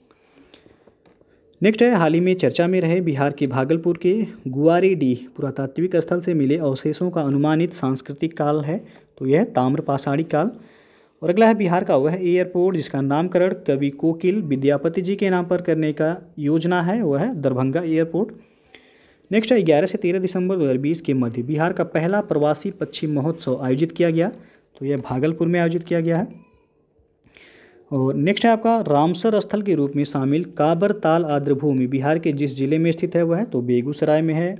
नेक्स्ट है, हाल ही में चर्चा में रहे बिहार के भागलपुर के गुआरीडीह पुरातात्विक स्थल से मिले अवशेषों का अनुमानित सांस्कृतिक काल है, तो यह ताम्रपाषाणी काल। और अगला है, बिहार का वह एयरपोर्ट जिसका नामकरण कवि कोकिल विद्यापति जी के नाम पर करने का योजना है, वह है दरभंगा एयरपोर्ट। नेक्स्ट है, 11 से 13 दिसंबर 2020 के मध्य बिहार का पहला प्रवासी पक्षी महोत्सव आयोजित किया गया, तो यह भागलपुर में आयोजित किया गया है। और नेक्स्ट है आपका, रामसर स्थल के रूप में शामिल काबर ताल आर्द्रभूमि बिहार के जिस जिले में स्थित है वह है, तो बेगूसराय में है।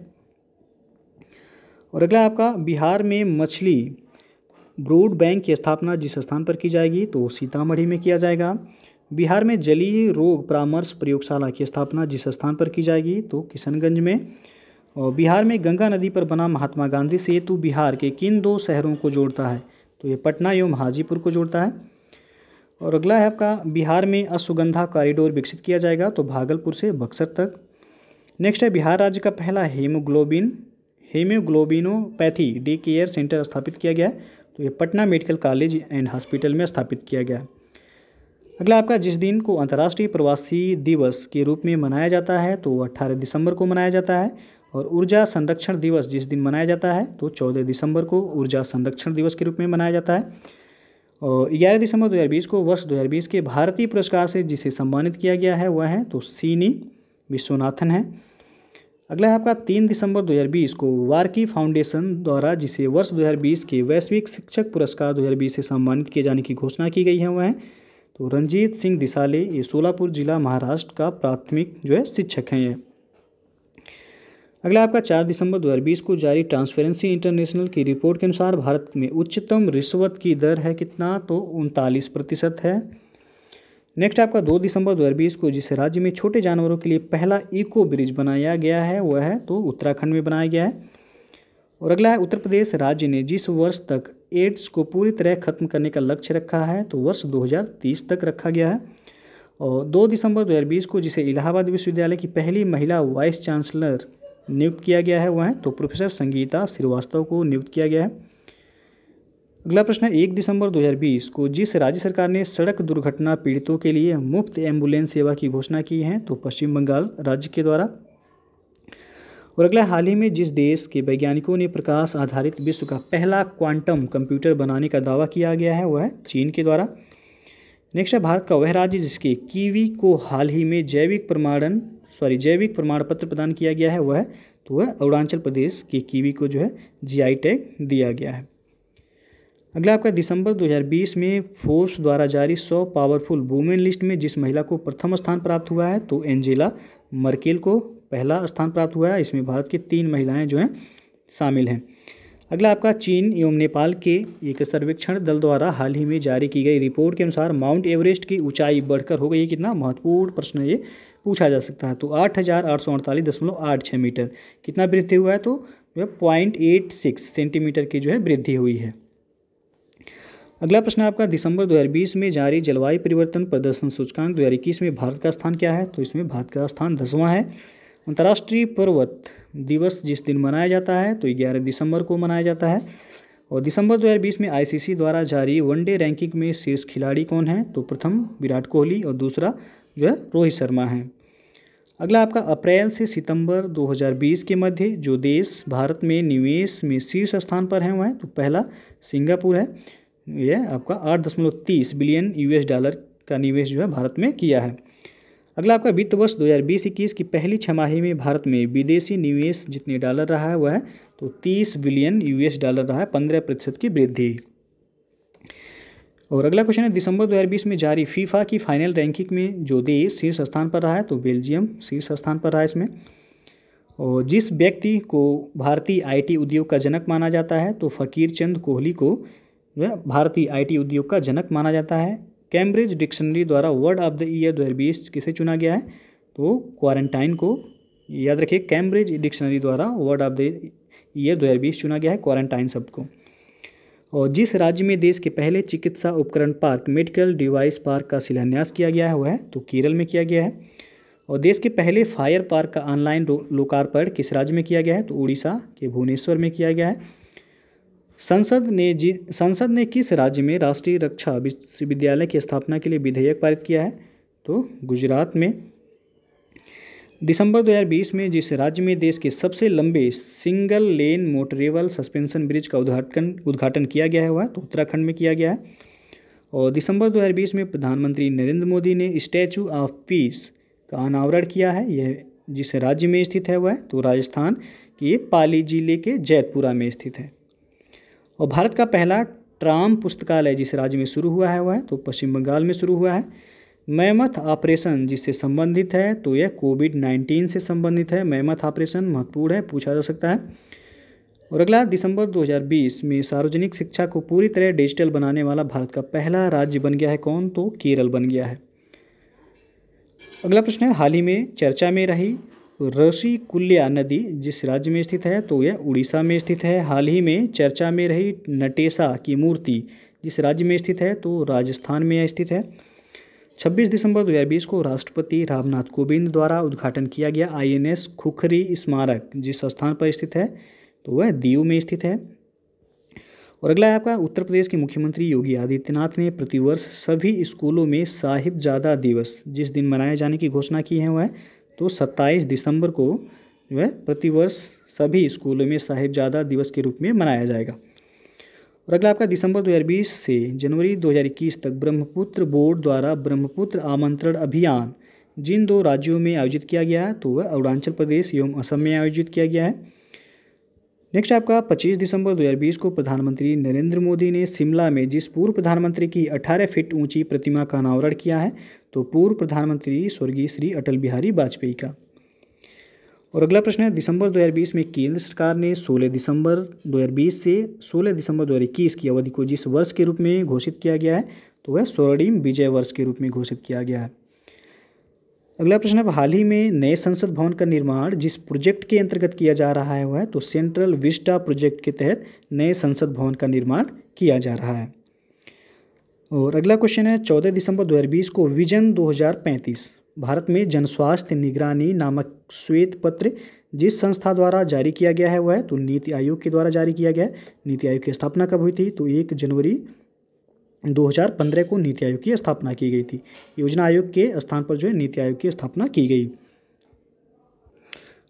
और अगला आपका, बिहार में मछली ब्रूड बैंक की स्थापना जिस स्थान पर की जाएगी, तो सीतामढ़ी में किया जाएगा। बिहार में जलीय रोग परामर्श प्रयोगशाला की स्थापना जिस स्थान पर की जाएगी, तो किशनगंज में। और बिहार में गंगा नदी पर बना महात्मा गांधी सेतु बिहार के किन 2 शहरों को जोड़ता है, तो ये पटना एवं हाजीपुर को जोड़ता है। और अगला है आपका, बिहार में अश्वगंधा कॉरिडोर विकसित किया जाएगा, तो भागलपुर से बक्सर तक। नेक्स्ट है, बिहार राज्य का पहला हेमोग्लोबिनोपैथी डे केयर सेंटर स्थापित किया गया है, तो ये Patna medical college and hospital में स्थापित किया गया। अगला आपका, जिस दिन को अंतर्राष्ट्रीय प्रवासी दिवस के रूप में मनाया जाता है, तो 18 दिसंबर को मनाया जाता है। और ऊर्जा संरक्षण दिवस जिस दिन मनाया जाता है, तो 14 दिसंबर को ऊर्जा संरक्षण दिवस के रूप में मनाया जाता है। और 11 दिसंबर 2020 को वर्ष 2020 के भारतीय पुरस्कार से जिसे सम्मानित किया गया है वह है, तो सीनी विश्वनाथन है। अगला है आपका, 3 दिसंबर 2020 को वार्की फाउंडेशन द्वारा जिसे वर्ष 2020 के वैश्विक शिक्षक पुरस्कार 2020 से सम्मानित किए जाने की घोषणा की गई है वह है, तो रंजीत सिंह दिसाले, ये सोलापुर जिला महाराष्ट्र का प्राथमिक शिक्षक हैं ये। अगला आपका, 4 दिसंबर 2020 को जारी ट्रांसपेरेंसी इंटरनेशनल की रिपोर्ट के अनुसार भारत में उच्चतम रिश्वत की दर है कितना, तो 39% है। नेक्स्ट आपका, 2 दिसंबर 2020 को जिस राज्य में छोटे जानवरों के लिए पहला इको ब्रिज बनाया गया है वह है, तो उत्तराखंड में बनाया गया है। और अगला है, उत्तर प्रदेश राज्य ने जिस वर्ष तक एड्स को पूरी तरह खत्म करने का लक्ष्य रखा है, तो वर्ष 2030 तक रखा गया है। और 2 दिसंबर 2020 को जिसे इलाहाबाद विश्वविद्यालय की पहली महिला वाइस चांसलर नियुक्त किया गया है वह है, तो प्रोफेसर संगीता श्रीवास्तव को नियुक्त किया गया है। अगला प्रश्न है, 1 दिसंबर 2020 को जिस राज्य सरकार ने सड़क दुर्घटना पीड़ितों के लिए मुफ्त एम्बुलेंस सेवा की घोषणा की है, तो पश्चिम बंगाल राज्य के द्वारा। और अगला, हाल ही में जिस देश के वैज्ञानिकों ने प्रकाश आधारित विश्व का पहला क्वांटम कंप्यूटर बनाने का दावा किया गया है वह है चीन के द्वारा। नेक्स्ट है, भारत का वह राज्य जिसके कीवी को हाल ही में जैविक प्रमाण पत्र प्रदान किया गया है वह है, तो वह अरुणाचल प्रदेश के कीवी को GI टैग दिया गया है। अगला आपका, दिसंबर 2020 में फोर्ब्स द्वारा जारी 100 पावरफुल वुमेन लिस्ट में जिस महिला को प्रथम स्थान प्राप्त हुआ है, तो एंजेला मर्केल को पहला स्थान प्राप्त हुआ है। इसमें भारत की 3 महिलाएं शामिल हैं। अगला आपका, चीन एवं नेपाल के एक सर्वेक्षण दल द्वारा हाल ही में जारी की गई रिपोर्ट के अनुसार माउंट एवरेस्ट की ऊंचाई बढ़कर हो गई है कितना, महत्वपूर्ण प्रश्न ये पूछा जा सकता है, तो 8,848.86 मीटर। कितना वृद्धि हुआ है, तो 0.86 सेंटीमीटर की वृद्धि हुई है। अगला प्रश्न आपका, दिसंबर 2020 में जारी जलवायु परिवर्तन प्रदर्शन सूचकांक 2021 में भारत का स्थान क्या है, तो इसमें भारत का स्थान 10वां है। अंतर्राष्ट्रीय पर्वत दिवस जिस दिन मनाया जाता है, तो 11 दिसंबर को मनाया जाता है। और दिसंबर 2020 में ICC द्वारा जारी वनडे रैंकिंग में शीर्ष खिलाड़ी कौन है, तो प्रथम विराट कोहली और दूसरा रोहित शर्मा है। अगला आपका, अप्रैल से सितंबर 2020 के मध्य जो देश भारत में निवेश में शीर्ष स्थान पर हैं वह है, तो पहला सिंगापुर है। यह आपका 8.30 बिलियन US$ का निवेश भारत में किया है। अगला आपका, वित्त वर्ष 2020-21 की पहली छमाही में भारत में विदेशी निवेश जितने डॉलर रहा है वह है, तो 30 बिलियन US$ रहा है, 15% की वृद्धि। और अगला क्वेश्चन है, दिसंबर 2020 में जारी फीफा की फाइनल रैंकिंग में जो देश शीर्ष स्थान पर रहा है, तो बेल्जियम शीर्ष स्थान पर रहा है इसमें। और जिस व्यक्ति को भारतीय IT उद्योग का जनक माना जाता है, तो फ़कीर चंद कोहली को भारतीय IT उद्योग का जनक माना जाता है। कैम्ब्रिज डिक्शनरी द्वारा वर्ड ऑफ द ईयर 2020 किसे चुना गया है, तो क्वारंटाइन को। याद रखिए, कैम्ब्रिज डिक्शनरी द्वारा वर्ड ऑफ द ईयर 2020 चुना गया है क्वारंटाइन शब्द को। और जिस राज्य में देश के पहले चिकित्सा उपकरण पार्क मेडिकल डिवाइस पार्क का शिलान्यास किया गया है वह है, तो केरल में किया गया है। और देश के पहले फायर पार्क का ऑनलाइन लोकार्पण किस राज्य में किया गया है? तो उड़ीसा के भुवनेश्वर में किया गया है। संसद ने किस राज्य में राष्ट्रीय रक्षा विश्वविद्यालय की स्थापना के लिए विधेयक पारित किया है? तो गुजरात में। दिसंबर 2020 में जिस राज्य में देश के सबसे लंबे single lane motorable suspension bridge का उद्घाटन किया गया है वह तो उत्तराखंड में किया गया है। और दिसंबर 2020 में प्रधानमंत्री नरेंद्र मोदी ने स्टैचू ऑफ पीस का अनावरण किया है। यह जिस राज्य में स्थित है वह तो राजस्थान के पाली जिले के जैतपुरा में स्थित है। और भारत का पहला ट्राम पुस्तकालय जिस राज्य में शुरू हुआ है वह तो पश्चिम बंगाल में शुरू हुआ है। मैमथ ऑपरेशन जिससे संबंधित है तो यह कोविड-19 से संबंधित है। मैमथ ऑपरेशन महत्वपूर्ण है, पूछा जा सकता है। और अगला, दिसंबर 2020 में सार्वजनिक शिक्षा को पूरी तरह डिजिटल बनाने वाला भारत का पहला राज्य बन गया है कौन? तो केरल बन गया है। अगला प्रश्न है, हाल ही में चर्चा में रही ऋषिकुल्या नदी जिस राज्य में स्थित है तो यह उड़ीसा में स्थित है। हाल ही में चर्चा में रही नटेसा की मूर्ति जिस राज्य में स्थित है तो राजस्थान में यह स्थित है। 26 दिसंबर 2020 को राष्ट्रपति रामनाथ कोविंद द्वारा उद्घाटन किया गया INS खुखरी स्मारक जिस स्थान पर स्थित है तो वह दीव में स्थित है। और अगला है आपका, उत्तर प्रदेश के मुख्यमंत्री योगी आदित्यनाथ ने प्रतिवर्ष सभी स्कूलों में साहिबजादा दिवस जिस दिन मनाए जाने की घोषणा की है वह तो 27 दिसंबर को जो है प्रतिवर्ष सभी स्कूलों में साहिबजादा दिवस के रूप में मनाया जाएगा। और अगला आपका, दिसंबर 2020 से जनवरी 2021 तक ब्रह्मपुत्र बोर्ड द्वारा ब्रह्मपुत्र आमंत्रण अभियान जिन 2 राज्यों में आयोजित किया गया है तो वह अरुणाचल प्रदेश एवं असम में आयोजित किया गया है। नेक्स्ट आपका, 25 दिसंबर 2020 को प्रधानमंत्री नरेंद्र मोदी ने शिमला में जिस पूर्व प्रधानमंत्री की 18 फीट ऊंची प्रतिमा का अनावरण किया है तो पूर्व प्रधानमंत्री स्वर्गीय श्री अटल बिहारी वाजपेयी का। और अगला प्रश्न है, दिसंबर 2020 में केंद्र सरकार ने 16 दिसंबर 2020 से 16 दिसंबर 2021 की अवधि को जिस वर्ष के रूप में घोषित किया गया है तो वह स्वर्णिम विजय वर्ष के रूप में घोषित किया गया है। अगला प्रश्न है, हाल ही में नए संसद भवन का निर्माण जिस प्रोजेक्ट के अंतर्गत किया जा रहा है वह तो सेंट्रल विस्टा प्रोजेक्ट के तहत नए संसद भवन का निर्माण किया जा रहा है। और अगला क्वेश्चन है, 14 दिसंबर 2020 को विजन 2035 भारत में जनस्वास्थ्य निगरानी नामक श्वेत पत्र जिस संस्था द्वारा जारी किया गया है वह तो नीति आयोग के द्वारा जारी किया गया है। नीति आयोग की स्थापना कब हुई थी? तो 1 जनवरी 2015 को नीति आयोग की स्थापना की गई थी। योजना आयोग के स्थान पर जो है नीति आयोग की स्थापना की गई।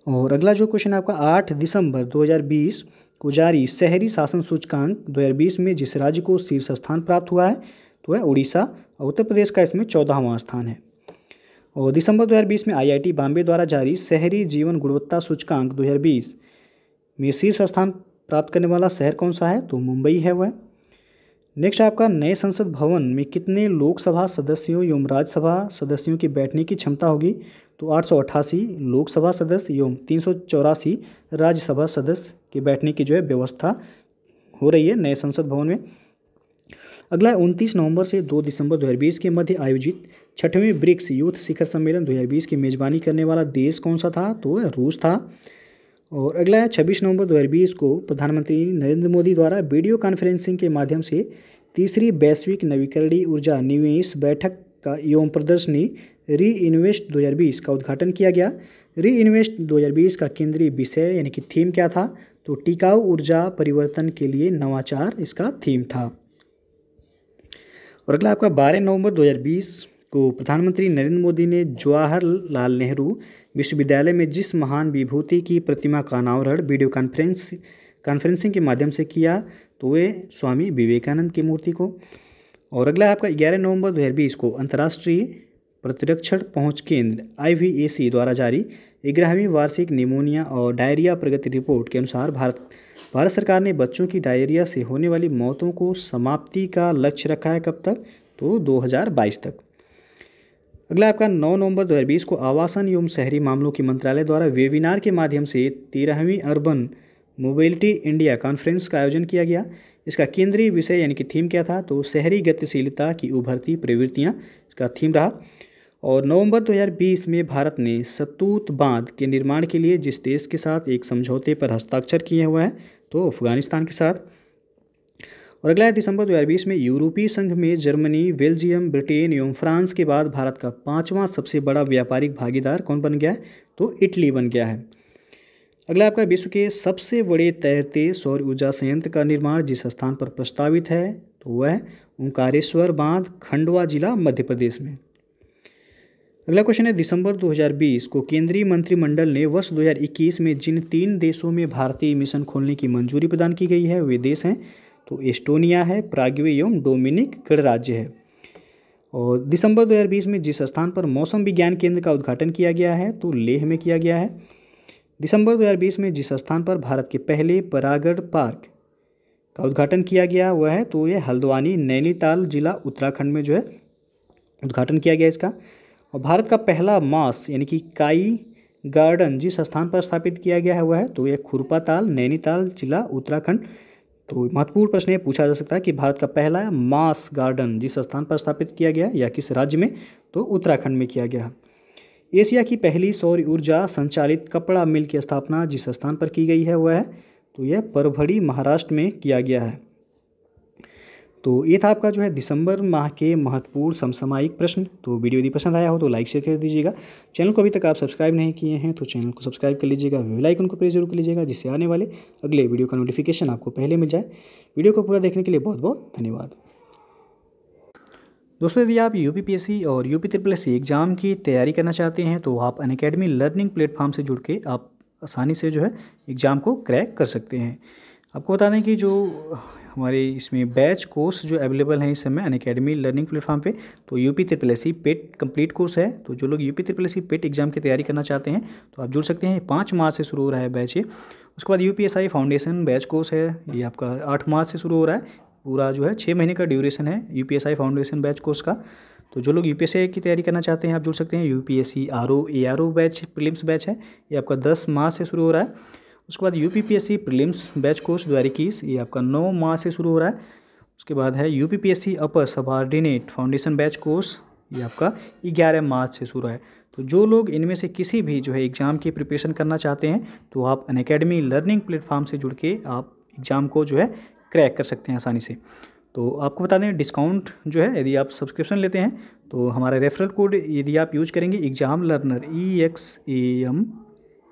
और अगला जो क्वेश्चन है आपका, 8 दिसंबर 2020 को जारी शहरी शासन सूचकांक 2020 में जिस राज्य को शीर्ष स्थान प्राप्त हुआ है तो वह उड़ीसा और उत्तर प्रदेश का इसमें 14वां स्थान है। और दिसंबर 2020 में IIT बॉम्बे द्वारा जारी शहरी जीवन गुणवत्ता सूचकांक 2020 में शीर्ष स्थान प्राप्त करने वाला शहर कौन सा है? तो मुंबई है वह। नेक्स्ट आपका, नए संसद भवन में कितने लोकसभा सदस्यों एवं राज्यसभा सदस्यों की बैठने की क्षमता होगी? तो 888 लोकसभा सदस्य एवं 384 राज्यसभा सदस्य के बैठने की जो है व्यवस्था हो रही है नए संसद भवन में। अगला 29 नवंबर से 2 दिसंबर 2020 के मध्य आयोजित 6वें ब्रिक्स यूथ शिखर सम्मेलन 2020 की मेजबानी करने वाला देश कौन सा था? तो वह रूस था। और अगला है, 26 नवंबर 2020 को प्रधानमंत्री नरेंद्र मोदी द्वारा वीडियो कॉन्फ्रेंसिंग के माध्यम से तीसरी वैश्विक नवीकरणीय ऊर्जा निवेश बैठक का एवं प्रदर्शनी री इन्वेस्ट 2020 का उद्घाटन किया गया। री इन्वेस्ट 2020 का केंद्रीय विषय यानी कि थीम क्या था? तो टिकाऊ ऊर्जा परिवर्तन के लिए नवाचार इसका थीम था। और अगला आपका, 12 नवंबर 2020 को प्रधानमंत्री नरेंद्र मोदी ने जवाहरलाल नेहरू विश्वविद्यालय में जिस महान विभूति की प्रतिमा का अनावरण वीडियो कॉन्फ्रेंसिंग के माध्यम से किया तो वे स्वामी विवेकानंद की मूर्ति को। और अगला आपका, 11 नवंबर 2020 को अंतर्राष्ट्रीय प्रतिरक्षण पहुंच केंद्र IVAC द्वारा जारी 11वीं वार्षिक निमोनिया और डायरिया प्रगति रिपोर्ट के अनुसार भारत सरकार ने बच्चों की डायरिया से होने वाली मौतों को समाप्ति का लक्ष्य रखा है। कब तक? तो 2022 तक। अगला आपका, 9 नवंबर 2020 को आवासन एवं शहरी मामलों के मंत्रालय द्वारा वेबिनार के माध्यम से 13वीं अर्बन मोबिलिटी इंडिया कॉन्फ्रेंस का आयोजन किया गया। इसका केंद्रीय विषय यानी कि थीम क्या था? तो शहरी गतिशीलता की उभरती प्रवृत्तियाँ इसका थीम रहा। और नवंबर 2020 में भारत ने सतूत बांध के निर्माण के लिए जिस देश के साथ एक समझौते पर हस्ताक्षर किए हुए हैं तो अफगानिस्तान के साथ। और अगला है दिसंबर 2020 में यूरोपीय संघ में जर्मनी, बेल्जियम, ब्रिटेन एवं फ्रांस के बाद भारत का 5वां सबसे बड़ा व्यापारिक भागीदार कौन बन गया है? तो इटली बन गया है। अगला आपका विश्व के सबसे बड़े तैरते सौर ऊर्जा संयंत्र का निर्माण जिस स्थान पर प्रस्तावित है तो वह है ओंकारेश्वर बांध, खंडवा जिला, मध्य प्रदेश में। अगला क्वेश्चन है दिसंबर 2020 को केंद्रीय मंत्रिमंडल ने वर्ष 2021 में जिन 3 देशों में भारतीय मिशन खोलने की मंजूरी प्रदान की गई है वे देश हैं तो एस्टोनिया है, प्राग्वे एवं डोमिनिक गणराज्य है। और दिसंबर 2020 में जिस स्थान पर मौसम विज्ञान केंद्र का उद्घाटन किया गया है तो लेह में किया गया है। दिसंबर 2020 में जिस स्थान पर भारत के पहले परागण पार्क का उद्घाटन किया गया वह है तो यह हल्द्वानी, नैनीताल जिला, उत्तराखंड में जो है उद्घाटन किया गया इसका। और भारत का पहला मास यानी कि काई गार्डन जिस स्थान पर स्थापित किया गया है वह है तो यह खुरपाताल, नैनीताल जिला, उत्तराखंड। तो महत्वपूर्ण प्रश्न ये पूछा जा सकता है कि भारत का पहला मास गार्डन जिस स्थान पर स्थापित किया गया या किस राज्य में, तो उत्तराखंड में किया गया। एशिया की पहली सौर ऊर्जा संचालित कपड़ा मिल की स्थापना जिस स्थान पर की गई है वह है तो यह परभड़ी, महाराष्ट्र में किया गया है। तो ये था आपका जो है दिसंबर माह के महत्वपूर्ण समसामयिक प्रश्न। तो वीडियो यदि पसंद आया हो तो लाइक शेयर कर दीजिएगा। चैनल को अभी तक आप सब्सक्राइब नहीं किए हैं तो चैनल को सब्सक्राइब कर लीजिएगा, बेल आइकन को प्रेस जरूर कर लीजिएगा जिससे आने वाले अगले वीडियो का नोटिफिकेशन आपको पहले मिल जाए। वीडियो को पूरा देखने के लिए बहुत बहुत धन्यवाद। दोस्तों यदि आप यूपीपीएससी और यूपीएससी एग्ज़ाम की तैयारी करना चाहते हैं तो आप अनअकैडमी लर्निंग प्लेटफॉर्म से जुड़ के आप आसानी से जो है एग्ज़ाम को क्रैक कर सकते हैं। आपको बता दें कि जो हमारे इसमें बैच कोर्स जो अवेलेबल हैं इस समय अनअकैडमी लर्निंग प्लेटफॉर्म पे, तो यूपीपीएससी पेट कंप्लीट कोर्स है। तो जो लोग यूपीपीएससी पेट एग्जाम की तैयारी करना चाहते हैं तो आप जुड़ सकते हैं। 5 मार्च से शुरू हो रहा है बैच ये। उसके बाद यूपीएसआई फाउंडेशन बैच कोर्स है, ये आपका 8 मार्च से शुरू हो रहा है। पूरा जो है 6 महीने का ड्यूरेशन है यूपीएसआई फाउंडेशन बैच कोर्स का। तो जो लोग यूपीएससी की तैयारी करना चाहते हैं आप जुड़ सकते हैं। UPSC RO batch prelims batch है, ये आपका 10 मार्च से शुरू हो रहा है। उसके बाद यूपीपीएससी प्रीलिम्स बैच कोर्स 2021, ये आपका 9 मार्च से शुरू हो रहा है। उसके बाद है यूपीपीएससी अपर सबऑर्डिनेट फाउंडेशन बैच कोर्स, ये आपका 11 मार्च से शुरू है। तो जो लोग इनमें से किसी भी जो है एग्ज़ाम की प्रिपरेशन करना चाहते हैं तो आप अनअकैडमी लर्निंग प्लेटफॉर्म से जुड़ के आप एग्ज़ाम को जो है क्रैक कर सकते हैं आसानी से। तो आपको बता दें डिस्काउंट जो है यदि आप सब्सक्रिप्शन लेते हैं तो हमारा रेफरल कोड यदि आप यूज करेंगे एग्जाम लर्नर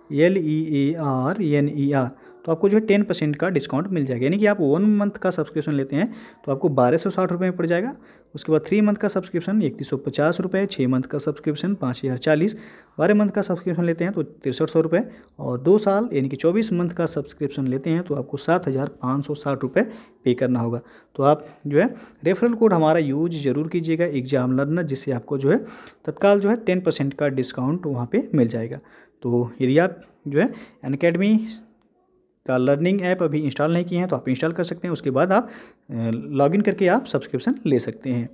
EXAMLEARNER तो आपको जो है 10% का डिस्काउंट मिल जाएगा। यानी कि आप 1 मंथ का सब्सक्रिप्शन लेते हैं तो आपको 1260 रुपये में पड़ जाएगा। उसके बाद 3 मंथ का सब्सक्रिप्शन 3150 रुपये, 6 मंथ का सब्सक्रिप्शन 5040, 12 मंथ का सब्सक्रिप्शन लेते हैं तो 6300 रुपये, और 2 साल यानी कि 24 मंथ का सब्सक्रिप्शन लेते हैं तो आपको 7560 रुपये पे करना होगा। तो आप जो है रेफरल कोड हमारा यूज ज़रूर कीजिएगा एग्जाम लर्नर, जिससे आपको जो है तत्काल जो है 10% का डिस्काउंट वहाँ पर मिल जाएगा। तो यदि आप जो है अनअकैडमी का लर्निंग ऐप अभी इंस्टॉल नहीं किए हैं तो आप इंस्टॉल कर सकते हैं। उसके बाद आप लॉगिन करके आप सब्सक्रिप्शन ले सकते हैं।